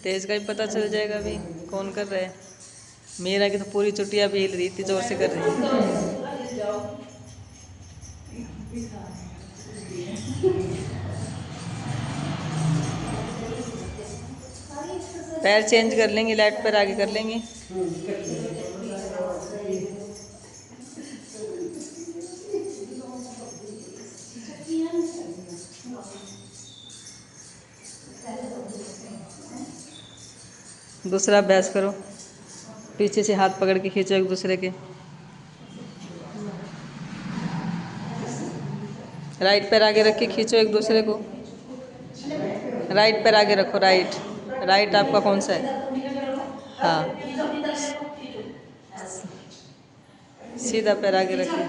तेज का भी पता चल जाएगा अभी कौन कर रहा है। मेरा की तो पूरी चुटिया भी हिल रही, इतनी जोर से कर रही है। पैर चेंज कर लेंगे, लाइट पैर आगे कर लेंगे। दूसरा अभ्यास करो, पीछे से हाथ पकड़ के खींचो एक दूसरे के। राइट पैर आगे रख के खींचो एक दूसरे को। राइट पैर आगे रखो, राइट। राइट आपका कौन सा है? हाँ, सीधा पैर आगे रखिए।